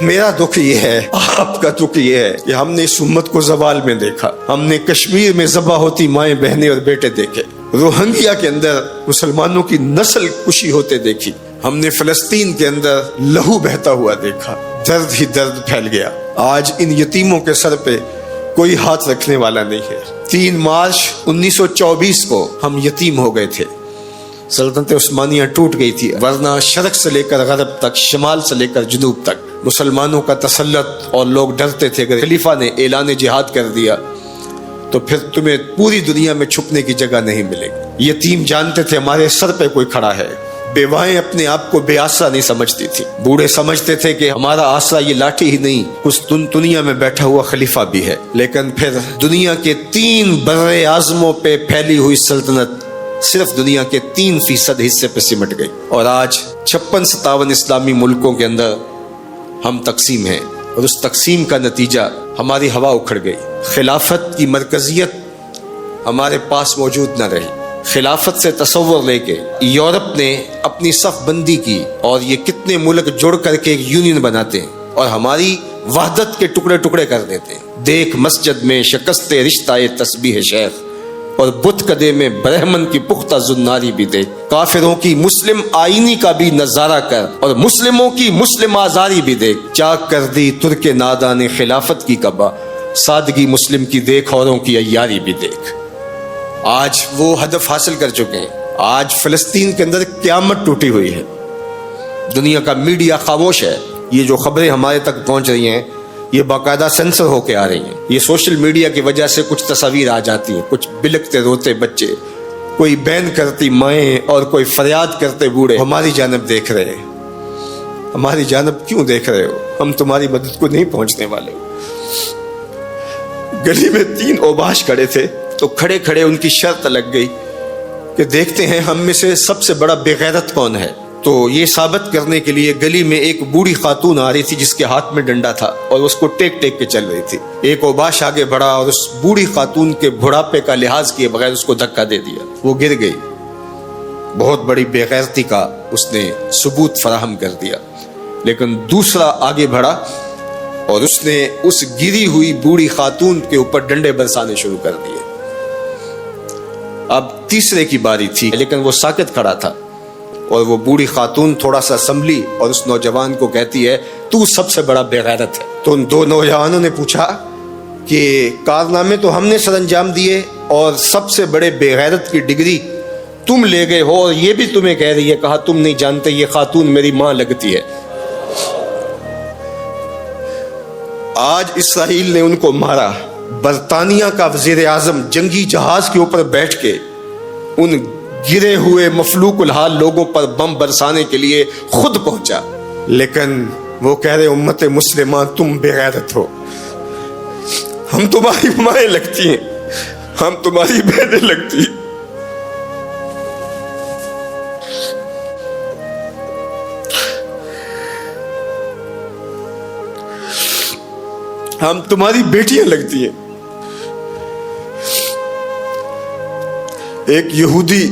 میرا دکھ یہ ہے، آپ کا دکھ یہ ہے کہ ہم نے اس امت کو زوال میں دیکھا، ہم نے کشمیر میں ذبح ہوتی مائیں بہنیں اور بیٹے دیکھے، روہنگیا کے اندر مسلمانوں کی نسل کشی ہوتے دیکھی، ہم نے فلسطین کے اندر لہو بہتا ہوا دیکھا، درد ہی درد پھیل گیا۔ آج ان یتیموں کے سر پہ کوئی ہاتھ رکھنے والا نہیں ہے۔ 3 مارچ 1924 کو ہم یتیم ہو گئے تھے، سلطنت عثمانیہ ٹوٹ گئی تھی، ورنہ شرق سے لے کر غرب تک، شمال سے لے کر جنوب تک مسلمانوں کا تسلط، اور لوگ ڈرتے تھے کہ خلیفہ نے اعلان جہاد کر دیا تو پھر تمہیں پوری دنیا میں چھپنے کی جگہ نہیں ملے گی۔ یتیم جانتے تھے ہمارے سر پہ کوئی کھڑا ہے، بیوائیں اپنے آپ کو بے آسرا نہیں سمجھتی تھی، بوڑھے سمجھتے تھے کہ ہمارا آسرا یہ لاٹھی ہی نہیں، کچھ دنیا میں بیٹھا ہوا خلیفہ بھی ہے۔ لیکن پھر دنیا کے 3 بر اعظموں پہ پھیلی ہوئی سلطنت صرف دنیا کے 3% حصے پہ سمٹ گئی، اور آج 56-57 اسلامی ملکوں کے اندر ہم تقسیم ہیں، اور اس تقسیم کا نتیجہ ہماری ہوا اکھڑ گئی۔ خلافت کی مرکزیت ہمارے پاس موجود نہ رہی۔ خلافت سے تصور لے کے یورپ نے اپنی صف بندی کی، اور یہ کتنے ملک جڑ کر کے ایک یونین بناتے ہیں اور ہماری وحدت کے ٹکڑے ٹکڑے کر دیتے ہیں۔ دیکھ مسجد میں شکست رشتہ تسبیح شیخ، اور بت کدے میں برہمن کی پختہ زناری بھی دیکھ، کافروں کی مسلم آئینی کا بھی نظارہ کر، اور مسلموں کی مسلم آزاری بھی دیکھ، چاک کر دی ترک نادان خلافت کی کعبہ، سادگی مسلم کی دیکھ، اوروں کی عیاری بھی دیکھ۔ آج وہ ہدف حاصل کر چکے ہیں۔ آج فلسطین کے اندر قیامت ٹوٹی ہوئی ہے، دنیا کا میڈیا خاموش ہے، یہ جو خبریں ہمارے تک پہنچ رہی ہیں یہ باقاعدہ سینسر ہو کے آ رہی ہیں۔ یہ سوشل میڈیا کی وجہ سے کچھ تصاویر آ جاتی ہیں، کچھ بلکتے روتے بچے، کوئی بین کرتی مائیں، اور کوئی فریاد کرتے بوڑھے ہماری جانب دیکھ رہے ہیں۔ ہماری جانب کیوں دیکھ رہے ہو؟ ہم تمہاری مدد کو نہیں پہنچنے والے۔ گلی میں 3 اوباش کھڑے تھے تو کھڑے کھڑے ان کی شرط لگ گئی کہ دیکھتے ہیں ہم میں سے سب سے بڑا بے غیرت کون ہے۔ تو یہ ثابت کرنے کے لیے گلی میں ایک بوڑھی خاتون آ رہی تھی جس کے ہاتھ میں ڈنڈا تھا، اور اس کو ٹیک ٹیک کے چل رہی تھی۔ ایک اوباش آگے بڑھا اور اس بوڑھی خاتون کے بڑھاپے کا لحاظ کیے بغیر اس کو دھکا دے دیا، وہ گر گئی۔ بہت بڑی بے غیرتی کا اس نے ثبوت فراہم کر دیا۔ لیکن دوسرا آگے بڑھا اور اس نے اس گری ہوئی بوڑھی خاتون کے اوپر ڈنڈے برسانے شروع کر دیے۔ اب تیسرے کی باری تھی، لیکن وہ ساکت کھڑا تھا، اور وہ بوڑھی خاتون تھوڑا سا سنبھلی اور اس نوجوان کو کہتی ہے تو سب سے بڑا بے غیرت ہے۔ تو ان 2 نوجوانوں نے پوچھا کہ کارنامے تو ہم نے سر انجام دیے، اور سب سے بڑے بے غیرت کی ڈگری تم لے گئے ہو، اور یہ بھی تمہیں کہہ رہی ہے۔ کہا تم نہیں جانتے یہ خاتون میری ماں لگتی ہے۔ آج اسرائیل نے ان کو مارا، برطانیہ کا وزیر اعظم جنگی جہاز کے اوپر بیٹھ کے ان گرے ہوئے مفلوق الحال لوگوں پر بم برسانے کے لیے خود پہنچا، لیکن وہ کہہ رہے امت مسلمہ تم بے غیرت ہو، ہم تمہاری مائیں لگتی ہیں، ہم تمہاری بہنیں لگتی ہیں، ہم تمہاری بیٹیاں لگتی ہیں۔ ایک یہودی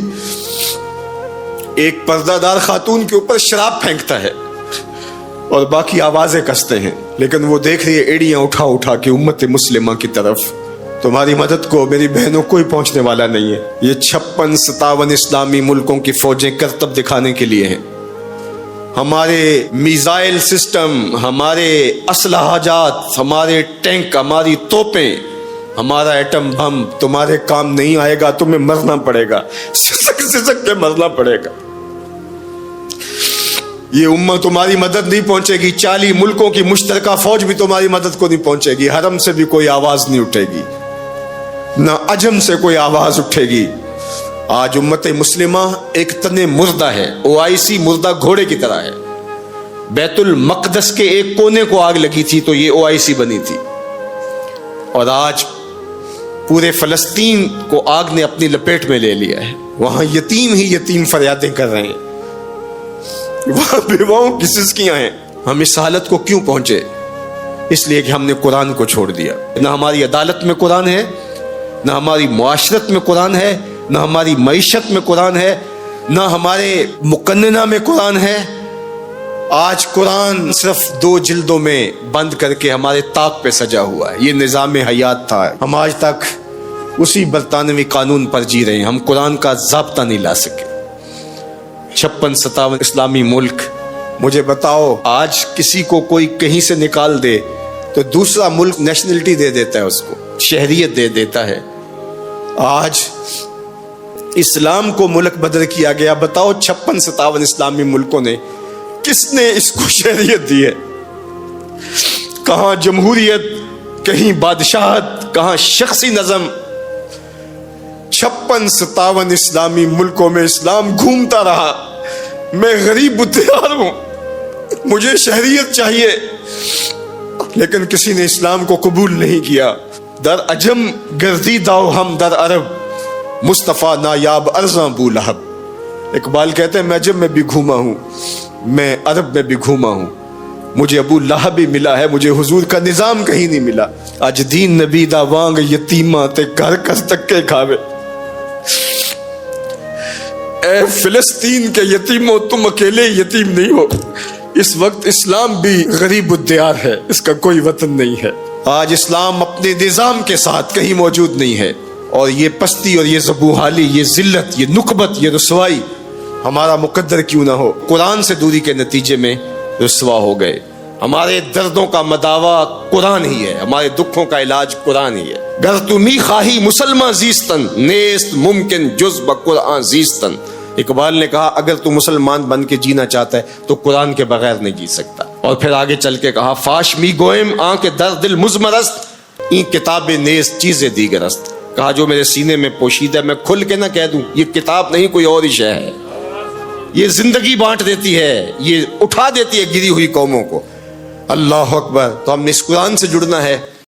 ایک پردہ دار خاتون کے اوپر شراب پھینکتا ہے اور باقی آوازیں کستے ہیں، لیکن وہ دیکھ رہی ہے ایڑیاں اٹھا اٹھا کے امت مسلمہ کی طرف۔ تمہاری مدد کو میری بہنوں کوئی پہنچنے والا نہیں ہے۔ یہ 56-57 اسلامی ملکوں کی فوجیں کرتب دکھانے کے لیے ہیں۔ ہمارے میزائل سسٹم، ہمارے اسلحہ جات، ہمارے ٹینک، ہماری توپیں، ہمارا ایٹم بم تمہارے کام نہیں آئے گا، تمہیں مرنا پڑے گا، سسک کے مرنا پڑے گا۔ یہ امت تمہاری مدد نہیں پہنچے گی، 40 ملکوں کی مشترکہ فوج بھی تمہاری مدد کو نہیں پہنچے گی، حرم سے بھی کوئی آواز نہیں اٹھے گی، نہ عجم سے کوئی آواز اٹھے گی۔ آج امت مسلمہ ایک تن مردہ ہے، OIC مردہ گھوڑے کی طرح ہے۔ بیت المقدس کے ایک کونے کو آگ لگی تھی تو یہ OIC بنی تھی، اور آج پورے فلسطین کو آگ نے اپنی لپیٹ میں لے لیا ہے۔ وہاں یتیم ہی یتیم فریادیں کر رہے ہیں، وہاں بیواؤں کی سسکیاں ہیں۔ ہم اس حالت کو کیوں پہنچے؟ اس لیے کہ ہم نے قرآن کو چھوڑ دیا۔ نہ ہماری عدالت میں قرآن ہے، نہ ہماری معاشرت میں قرآن ہے، نہ ہماری معیشت میں قرآن ہے، نہ ہمارے مقننہ میں قرآن ہے، آج قرآن صرف 2 جلدوں میں بند کر کے ہمارے طاق پہ سجا ہوا ہے. یہ نظام حیات تھا. ہم آج تک اسی برطانوی قانون پر جی رہے ہیں. ہم قرآن کا ضابطہ نہیں لا سکے. 56-57 اسلامی ملک. مجھے بتاؤ آج کسی کو کوئی کہیں سے نکال دے تو دوسرا ملک نیشنلٹی دے دیتا ہے, اس کو شہریت دے دیتا ہے. آج اسلام کو ملک بدر کیا گیا. بتاؤ 56-57 اسلامی ملکوں نے کس نے اس کو شہریت دی ہے؟ کہاں جمہوریت, کہیں بادشاہت, کہاں شخصی نظم. 56-57 اسلامی ملکوں میں اسلام گھومتا رہا. میں غریب تیار ہوں, مجھے شہریت چاہیے, لیکن کسی نے اسلام کو قبول نہیں کیا. در عجم گردیدہ ہم در عرب, مصطفیٰ نایاب ارزاں بو لہب. اقبال کہتے ہیں میں عجم میں بھی گھوما ہوں, میں عرب میں بھی گھوما ہوں, مجھے ابو لہب بھی ملا ہے, مجھے حضور کا نظام کہیں نہیں ملا. اج دین نبی دا وانگ یتیماں تے گھر کر تکے کھاوے. اے فلسطین کے یتیموں تم اکیلے یتیم نہیں ہو. اس وقت اسلام بھی غریب الدیار ہے, اس کا کوئی وطن نہیں ہے. آج اسلام اپنے نظام کے ساتھ کہیں موجود نہیں ہے, اور یہ پستی اور یہ زبوحالی, یہ ذلت, یہ نکبت, یہ رسوائی ہمارا مقدر کیوں نہ ہو. قرآن سے دوری کے نتیجے میں رسوا ہو گئے. ہمارے دردوں کا مداوا قرآن ہی ہے, ہمارے دکھوں کا علاج قرآن ہی ہے. گر تمی خواہی مسلمان زیستن, نیست ممکن جز بقرآن زیستن. اقبال نے کہا اگر تو مسلمان بن کے جینا چاہتا ہے تو قرآن کے بغیر نہیں جی سکتا. اور پھر آگے چل کے کہا فاش می گوئم آن کے در دل مزمرست, این کتاب نیست چیز دیگرست. کہا جو میرے سینے میں پوشیدہ میں کھل کے نہ کہہ دوں, یہ کتاب نہیں کوئی اور ہی شے ہے. یہ زندگی بانٹ دیتی ہے, یہ اٹھا دیتی ہے گری ہوئی قوموں کو. اللہ اکبر. تو ہم نے اس قرآن سے جڑنا ہے.